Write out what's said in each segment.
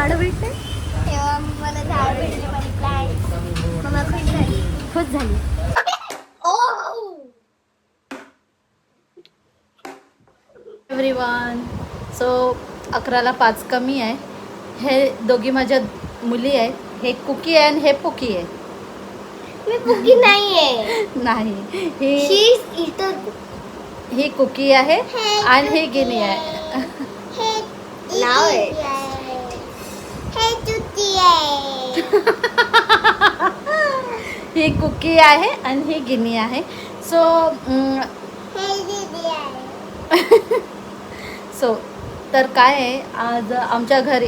झाड भेटले तेव्हा मला झाड भेटले. माझी प्लॅन मला खुश झाली. एव्हरीवन, सो 11ला 5 कमी आहे. हे दोघी माझ्या मुली आहेत. हे कुकी आहे आणि हे पुकी आहे. मी पुकी नाहीये. नाही, ही कुकी आहे आणि ही गिनी आहे. नाव आहे. ही कुकी आहे आणि ही गिनी आहे. सो सो तर काय आहे आज आमच्या घरी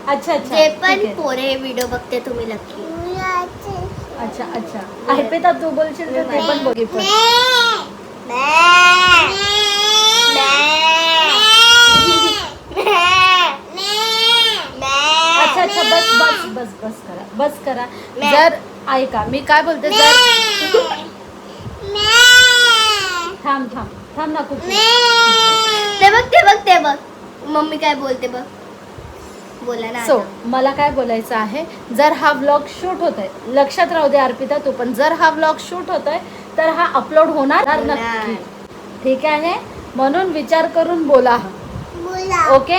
अच्छा अच्छा जे पण पोरे व्हिडिओ बघते तुम्ही नक्की. अच्छा अच्छा अर्पिता तू बोलशील तर ते पण बघी पण. अच्छा अच्छा बस बस बस बस करा. जर ऐका मी काय बोलते, जर थांब थांब थांब ना कुकी. ते बघ मम्मी काय बोलते बघ. बोला ना. सो मला काय बोलायचं आहे, जर हा व्लॉग शूट होत आहे, लक्षात राहू दे अर्पिता तू पण, जर हा व्लॉग शूट होत आहे तर हा अपलोड होणार नक्की. ठीक आहे, म्हणून विचार करून बोला. ओके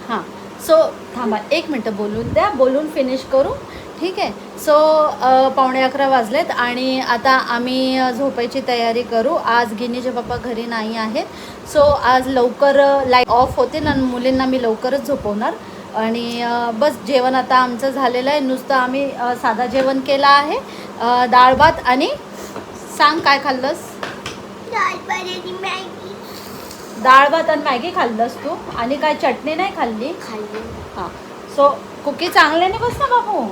हां. सो थांबा 1 मिनटं बोलून द्या, बोलून फिनिश करू. ठीक आहे. सो 11:15 वाजलेत आणि आता आम्ही झोपायची तयारी करू. आज गिनीचे पप्पा घरी नाही आहेत. सो आज लवकर लाईट ऑफ होते ना, मुलींना मी लवकरच झोपवणार. आणि बस जेवण आता आमचं झालेलं आहे. नुसतं आम्ही साधा जेवण केलं आहे. डाळ भात आणि सांग काय खाल्लंस? डाळ भात आणि मॅगी खाल्लंस तू, आणि काय चटणी नाही खाल्ली? हां. सो कुकी चांगल्याने बस ना बाबू.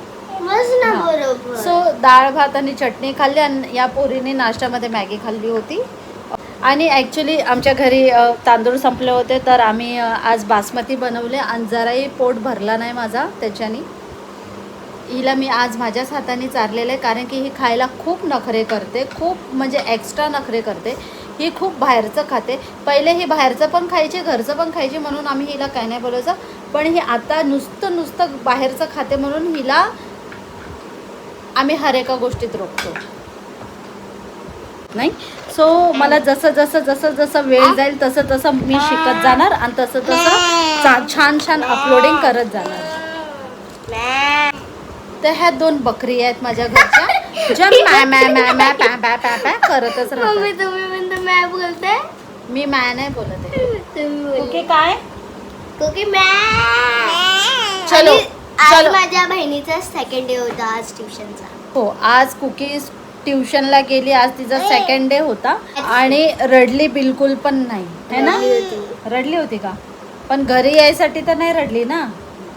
सो डाळ भात आणि चटणी खाल्ली आणि या पोरीने नाश्त्यामध्ये मॅगी खाल्ली होती. आणि ॲक्च्युली आमच्या घरी तांदूळ संपले होते तर आम्ही आज बासमती बनवले आणि जराही पोट भरला नाही माझा त्याच्याने. हिला मी आज माझ्याच हाताने चारलेलं आहे, कारण की ही खायला खूप नखरे करते, खूप म्हणजे एक्स्ट्रा नखरे करते. ही खूप बाहेरचं खाते. पहिले ही बाहेरचं पण खायची, घरचं पण खायची, म्हणून आम्ही हिला काय नाही बोलायचं. पण ही आता नुसतं बाहेरचं खाते, म्हणून हिला आम्ही हर एका गोष्टीत रोखतो नाही. सो मला जसं वेळ जाईल तसं मी शिकत जाणार आणि तसं छान अपलोडिंग करत जाणार. तर ह्या 2 बकरी आहेत माझ्या घरच्या, ज्या मॅ करतच राहतात. तुम्ही मॅ बोलते, मी मॅ नाही बोलत आहे. तुम्ही काय चलो. आज माझ्या बहिणीचा 2nd डे होता आज ट्युशनचा. हो, आज कुकी ट्युशनला गेली. आज तिचा 2nd डे होता आणि रडली बिलकुल पण नाही है ना. रडली होती का? पण घरी यायसाठी तर नाही रडली ना.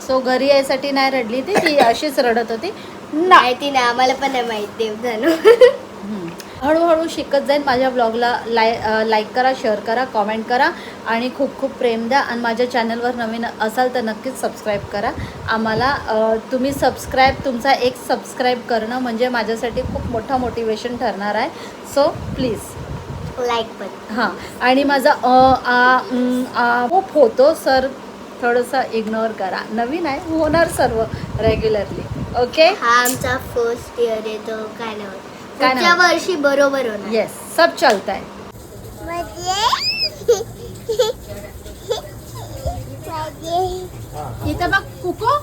सो घरी यायसाठी नाही रडली ती अशीच रडत होती. माहिती नाही, आम्हाला पण नाही माहिती. देवजानो. हळूहळू शिकत जाईल. माझ्या ब्लॉगला लाईक करा, शेअर करा, कॉमेंट करा आणि खूप खूप प्रेम द्या. आणि माझ्या चॅनलवर नवीन असाल तर नक्कीच सबस्क्राईब करा आम्हाला. तुम्ही तुमचा एक सबस्क्राईब करणं म्हणजे माझ्यासाठी खूप मोठा मोटिवेशन ठरणार आहे. सो प्लीज लाईक पण. हां. आणि माझा खूप होतो सर, थोडंसं इग्नोर करा. नवीन आहे, होणार सर्व रेग्युलरली. ओके. हा आमचा 1st इयर आहे, तो काय नाही होत. पुढच्या वर्षी बरोबर होणार. येस, सब चलता है. इथं बघ कुको.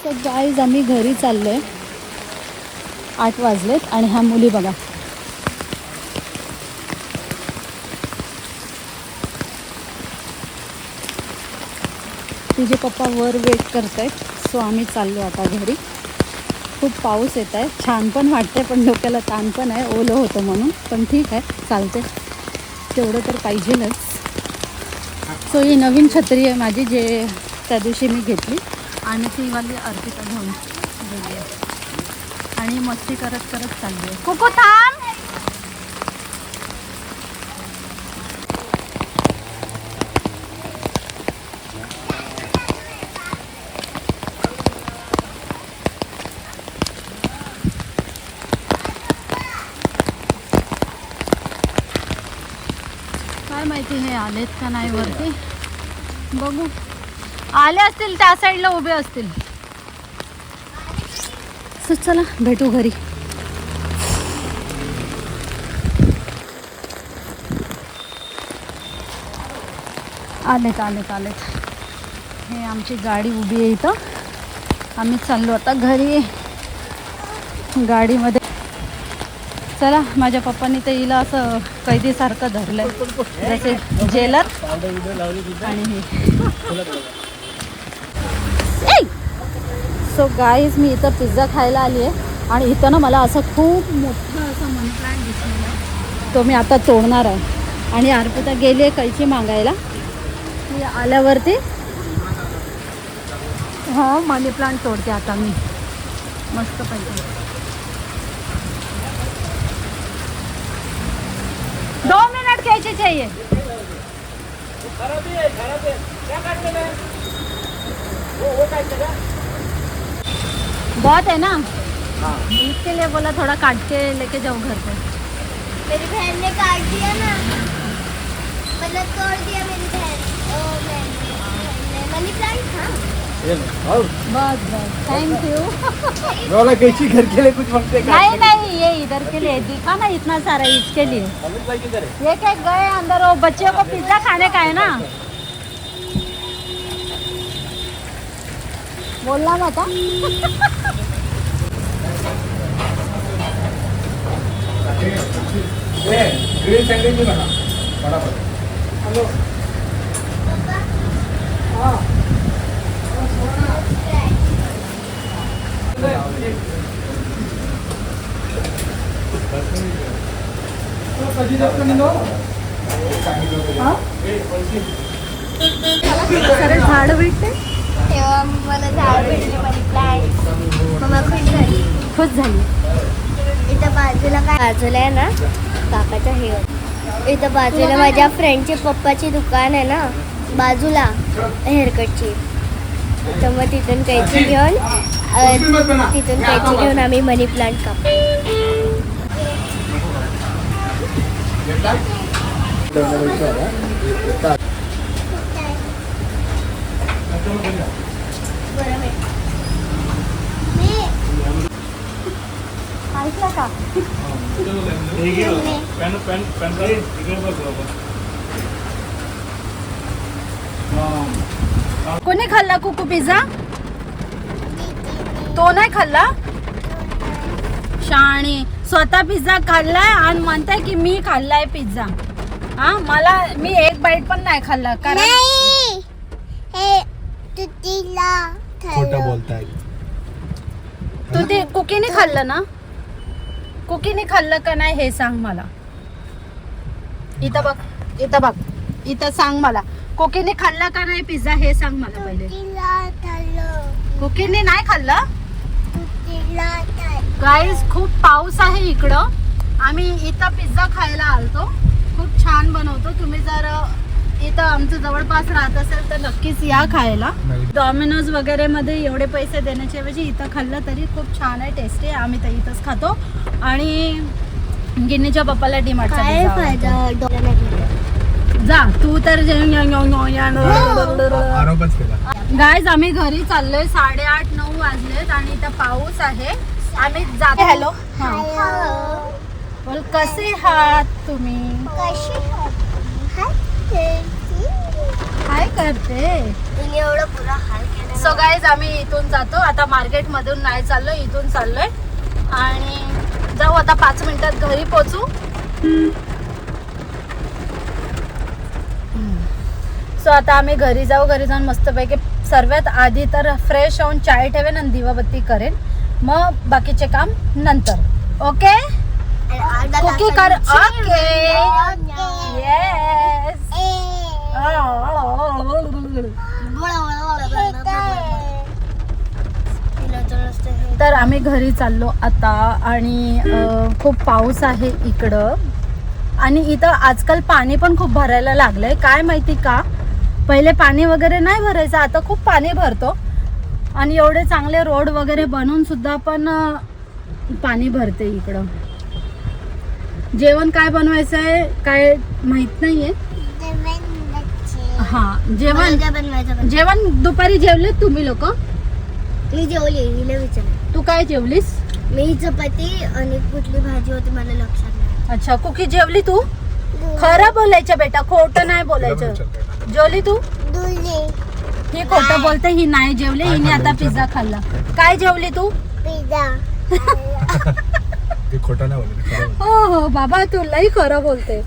तर गाईज आम्ही घरी चाललोय. 8 वाजलेत आणि ह्या मुली बघा. तुझे पप्पा वर वेट करत आहेत. सो आम्ही चाललो आता घरी. खूप पाऊस येत आहे, छान पण वाटतंय, पण डोक्याला ताण पण आहे, ओलं होतं म्हणून. पण ठीक आहे, चालते, तेवढं तर पाहिजेलच. सो ही नवीन छत्री आहे माझी, जे त्या दिवशी मी घेतली आणि ती वाली अर्पिता घेऊन गेली आहे. आणि मस्ती करत करत चालली आहे. कोको थांब. काय माहिती हे आलेत का नाही वरती, बघू. आले असतील त्या साईडला उभे असतील. So, चला भेटू घरी. आलेत आलेत आलेत. हे आमची गाडी उभी आहे इथं. आम्ही चाललो आता घरी गाडीमध्ये. चला, माझ्या पप्पांनी तर हिला असं कैदीसारखं धरलंय, जसे जेलर. आणि सो गाईज, मी इथं पिझ्झा खायला आली आहे आणि इथं ना मला असं खूप मोठा असा मनी प्लांट दिसलेला, तो मी आता तोडणार आहे. आणि अर्पिता गेली आहे कैची मागायला. ती आल्यावरती हो मनी प्लांट तोडते आता मी मस्त पैकी. 2 मिनट कैसे चाहिए? बहुत है ना, इसके लिए बोला थोड़ा काट के लेके जाओ घर पे. मेरी बहन ने काट दिया ना, मतलब तोड़ दिया मेरी बहन. मनी प्लांट. हाँ, बस बस, थैंक यू. वाला कैची घर के लिए कुछ मांगते हैं? नहीं नहीं, ये इधर के लिए दिखा ना, इतना सारा इसके लिए. ये क्या गए अंदर, वो बच्चों को पिज्जा खाने का है ना. बोलना मत. ग्रीन सैंडविच भी बना फटाफट. हेलो. हाँ. झाड भेटते तेव्हा मला झाड भेटले मनी प्लांट. मम्मा खुश झाली. इथं बाजूला काय, बाजूला आहे ना काकाच्या हे, इथं बाजूला माझ्या फ्रेंडचे पप्पाची दुकान आहे ना बाजूला हेअरकटची. तर मग तिथून कैची घेऊन आम्ही मनी प्लांट कापतो. ऐकला का? कोणी खाल्ला कुकू पिझ्झा? तो नाही खाल्ला. शाणी स्वतः पिझ्झा खाल्लाय आणि म्हणताय की मी खाल्लाय पिझ्झा. हा, मी एक बाईट पण नाही खाल्ला. कारण खोटं बोलताय. तू ते कुकीने खाल्लं ना? कुकीने खाल्लं का नाही हे सांग मला. इथं बघ, इथं सांग मला. कुकीने खाल्ला का नाही पिझ्झा हे सांग मला पहिले. कुकीने नाही खाल्लं. गाईज, खूप पाऊस आहे इकडं. आम्ही इथं पिझ्झा खायला आलतो. खूप छान बनवतो. तुम्ही जर इथं आमचं जवळपास राहत असेल तर नक्कीच या खायला. डॉमिनोज वगैरे मध्ये एवढे पैसे देण्याच्या ऐवजी इथं खाल्लं तरी खूप छान आहे, टेस्टी आहे. आम्ही तर इथंच खातो. आणि गिन्नीच्या पप्पाला डीमार्टचा जा तू तर. गाईज, आम्ही घरी चाललोय. 8:30-9 वाजलेत आणि इथं पाऊस आहे. आम्ही जातो. हॅलो. बोल, कसे आहात तुम्ही? काय करते? एवढं पुरा हाल केला. सो गाईज, आम्ही इथून जातो आता. मार्केट मधून नाही चाललोय, इथून चाललोय. आणि जाऊ आता 5 मिनिटात घरी पोहोचू. सो आता आम्ही घरी जाऊन मस्तपैकी सर्वात आधी तर फ्रेश होऊन चाय ठेवेन आणि दिवाबत्ती करेन. मग बाकीचे काम नंतर. ओके, कुकी कर. Okay, yes. तर आम्ही घरी चाललो आता. आणि खूप पाऊस आहे इकडं. आणि इथं आजकाल पाणी पण खूप भरायला लागलंय. काय माहिती का, पहिले पाणी वगैरे नाही भरायचं, आता खूप पाणी भरतो. आणि एवढे चांगले रोड वगैरे बनवून सुद्धा पण पाणी भरते इकडं. जेवण काय बनवायचं आहे काय माहित नाहीये. जेवण मला काय बनवायचं जेवण दुपारी जेवले तुम्ही लोक? मी जेवली, हिला विचार. तू काय जेवलीस? मी चपाती आणि कुठली भाजी होती मला लक्षात नाही. अच्छा कुकी जेवली तू? खरं बोलायचं बेटा, खोटं नाही बोलायचं. जेवली तू? ही खोटं बोलते, ही नाही जेवली. हिने आता पिझ्झा खाल्ला. काय जेवली तू? पिझ्झा. ते खोटं नाही बोलत. हो हो बाबा तू लई खरं बोलते.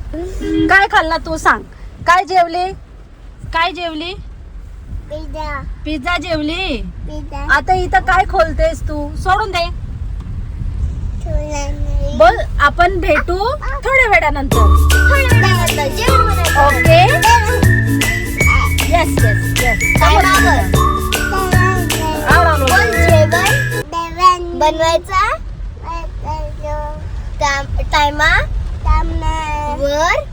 काय खाल्ला तू सांग? काय जेवली? काय जेवली? पिझ्झा. पिझ्झा जेवली. पिझ्झा. आता इथं काय खोलतेस तू? सोडून दे. बोल आपण भेटू थोड्या वेळानंतर. Okay yes yes yes. जेवण बनवायचा टायमा वर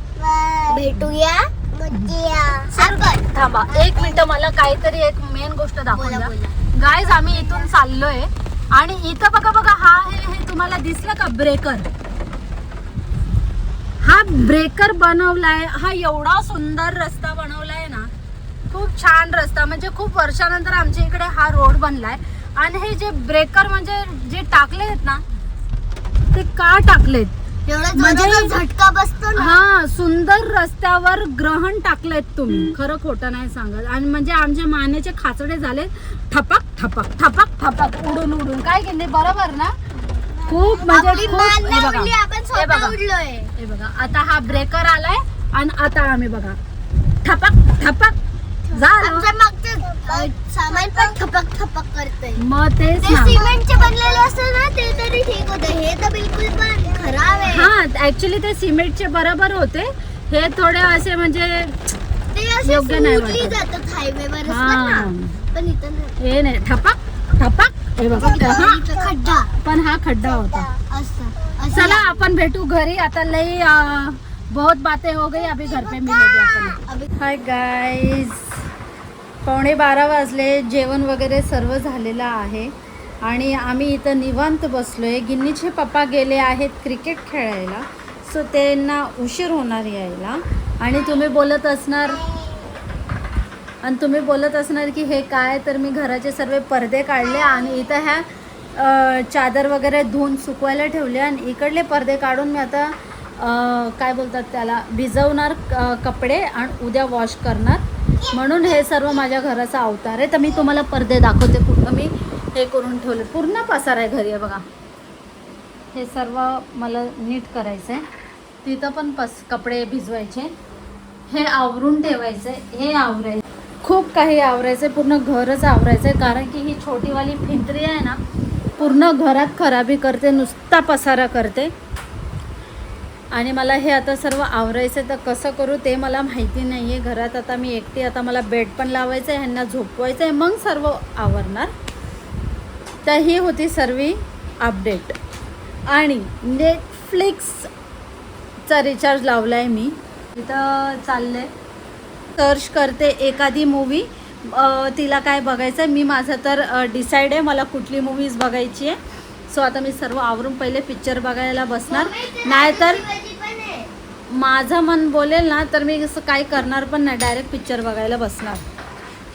भेटूया. थांबा एक मिनिट, मला काहीतरी एक मेन गोष्ट दाखवून द्या. गाईज आम्ही इथून चाललोय आणि इथं बघा बघा हा हे तुम्हाला दिसलं का ब्रेकर? हा ब्रेकर बनवलाय. हा एवढा सुंदर रस्ता बनवलाय ना, खूप छान रस्ता. म्हणजे खूप वर्षानंतर आमच्या इकडे हा रोड बनलाय. आणि हे जे ब्रेकर म्हणजे जे टाकले आहेत ना, ते का टाकलेत म्हणजे झटका बसतो ना. हा सुंदर रस्त्यावर ग्रहण टाकलेत तुम्ही. खरं खोटं नाही सांगत. आणि म्हणजे आमच्या मानेचे खाचडे झाले ठपक ठपक ठपक ठपक उडून उडून. काय केले बरोबर ना? खूप म्हणजे खूप. हे बघा हे बघा आता हा ब्रेकर आलाय आणि आता आम्ही बघा ठपक ठपक झालं. सामान पण ठपक ठपक करतोय. मग तेच ते ना. सिमेंटचे बनलेले असते ना, ते तरी ठीक होते. हे तर बिलकुल पण खराब आहे. हा ऍक्च्युली ते सिमेंटचे बरोबर होते. हे थोडे असे म्हणजे ते असे योग्य नाही smoothly वाटत. जातात हायवेवर हा. पण इथं नाही. हे नाही ठपक ठपक. हे बघा हा. इथं खड्डा पण हा खड्डा होता. असं चला आपण भेटू घरी. आता लई बहुत बातें हो गई, अभी घर पे मिलेंगे आपण. हाय गाईज, 11:15 वाजले. जेवण वगैरे सर्व झालेलं आहे आणि आम्ही इथं निवांत बसलोय. गिन्नीचे पप्पा गेले आहेत क्रिकेट खेळायला, सो त्यांना उशीर होणार यायला. आणि तुम्ही बोलत असणार की हे काय, तर मी घराचे सर्व पडदे काढले आणि इथं ह्या चादर वगैरे धुवून सुकवायला ठेवले. आणि इकडले पडदे काढून मी आता काय बोलतात त्याला भिजवणार कपडे आणि उद्या वॉश करणार. म्हणून हे सर्व माझ्या घराचा अवतार आहे. तर मी तुम्हाला पडदे दाखवते कुठं मी हे करून ठेवले. पूर्ण पसार आहे घरी आहे बघा. हे सर्व मला नीट करायचं आहे. तिथं पण कपडे भिजवायचे, हे आवरून ठेवायचं आहे, हे आवरायचं, खूप काही आवरायचं आहे. पूर्ण घरच आवरायचं आहे. कारण की ही छोटीवाली फिंटरी आहे ना, पूर्ण घरात खराबी करते, नुसता पसारा करते. आणि मला हे आता सर्व आवरायचं आहे. तर कसं करू ते मला माहिती नाही आहे. घरात आता मी एकटी. आता मला बेड पण लावायचं आहे, ह्यांना झोपवायचं आहे, मग सर्व आवरणार. तर ही होती सर्व अपडेट. आणि नेटफ्लिक्सचा रिचार्ज लावला आहे मी. इथं चाललं आहे, सर्च करते एखादी मूवी. तिला काय बघायचं आहे. मी माझं तर डिसाईड आहे मला कुठली मूवीज बघायची आहे. सो आता मी सर्व आवरून पहिले पिक्चर बघायला बसणार. नाहीतर माझं मन बोलेल ना, तर मी असं काही करणार पण नाही, डायरेक्ट पिक्चर बघायला बसणार.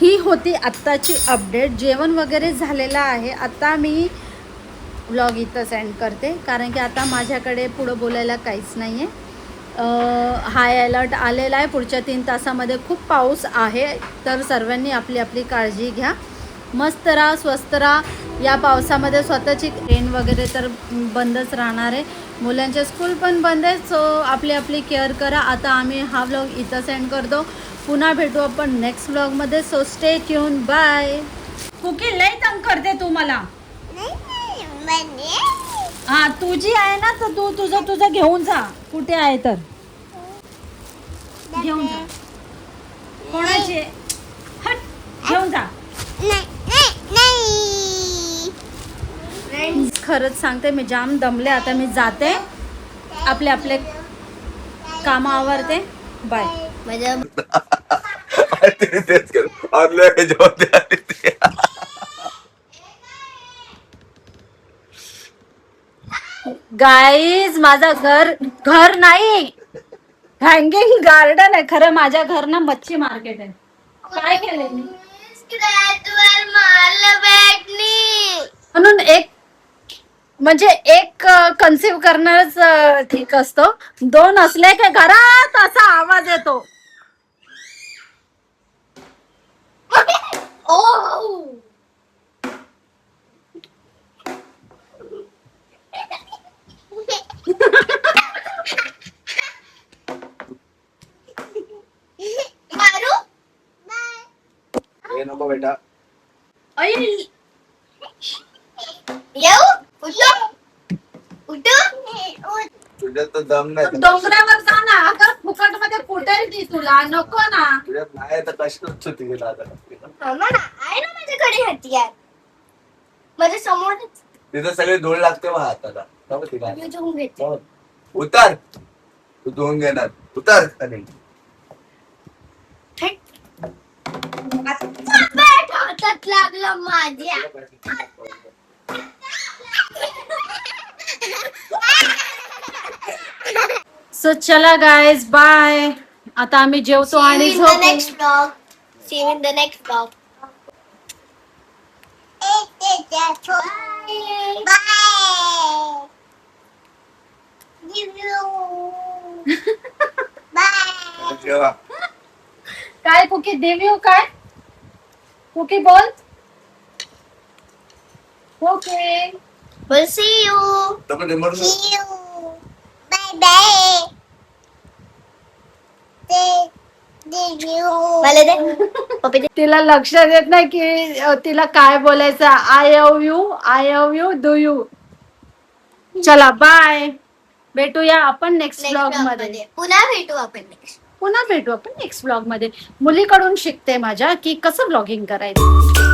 ही होती आत्ताची अपडेट. जेवण वगैरे झालेलं आहे. आता मी व्लॉग इथं सेंड करते, कारण की आता माझ्याकडे पुढं बोलायला काहीच नाही आहे. हाय अलर्ट आलेला आहे. पुढच्या 3 तासामध्ये खूप पाऊस आहे. तर सर्वांनी आपली आपली काळजी घ्या. मस्त राहा, स्वस्त राहा. या पावसामध्ये स्वतःची ट्रेन वगैरे तर बंदच राहणार आहे. मुलांचे स्कूल पण बंद आहे. सो आपली आपली केअर करा. आता आम्ही हा व्लॉग इथं सेंड करतो. पुन्हा भेटू आपण नेक्स्ट व्लॉगमध्ये. So stay tune. Bye. Cookie लई तंग करते तू मला. हा तुझी आहे ना, तर तू तुझं घेऊन जा. कुठे आहे तर घेऊन जा. कोणाची हट घेऊन जा. खरंच सांगते मी जाम दमले. आता मी जाते, आपले आपले काम आवरते. बाय. माझ्या गाईज माझा घर नाही, हँगिंग गार्डन आहे. खरं माझ्या घर ना मच्छी मार्केट आहे. काय केलंय मी स्क्रॅचवर मारलं बॅटनी. म्हणून एक म्हणजे एक कन्सिव्ह करणंच ठीक असतो. दोन असले की घरात असा आवाज येतो. ओ मारू हे नको बेटा. येऊ उठू उठू तुझ्यात तर दम नाही. डोंगरावर जा ना. अगर फुकट मध्ये फुटेल ती तुला. नको ना. तुझ्यात नाही तर कशाच होती गेला आता. मामा ना आहे ना माझ्याकडे हत्यार माझ्या समोर तिथं सगळे धूळ लागते मग हाताला. जाऊ दे तिला. मी घेऊन घेते. जाऊ. उतार. तू धुवून घेणार. उतार आणि बॅट हातात लागलं माझ्या. सो चला गायज बाय. आता आम्ही जेवतो आणि See you in the झोपू. next vlog. See you in the next vlog. Bye. Bye. Give you. Bye. जेवा. काय कुकी देवी हो काय कुकी बोल. Okay We'll see you. तर remote See you. Bye bye. मला दे. पप्पी दे. तिला लक्षात येत नाही की तिला काय बोलायचं. I love you do you. चला बाय. भेटूया आपण नेक्स्ट Next ब्लॉग vlog मध्ये. मध्ये. पुन्हा भेटू आपण next. पुन्हा भेटू आपण नेक्स्ट ब्लॉग मध्ये. मुलीकडून शिकते माझ्या की कसं ब्लॉगिंग करायचं.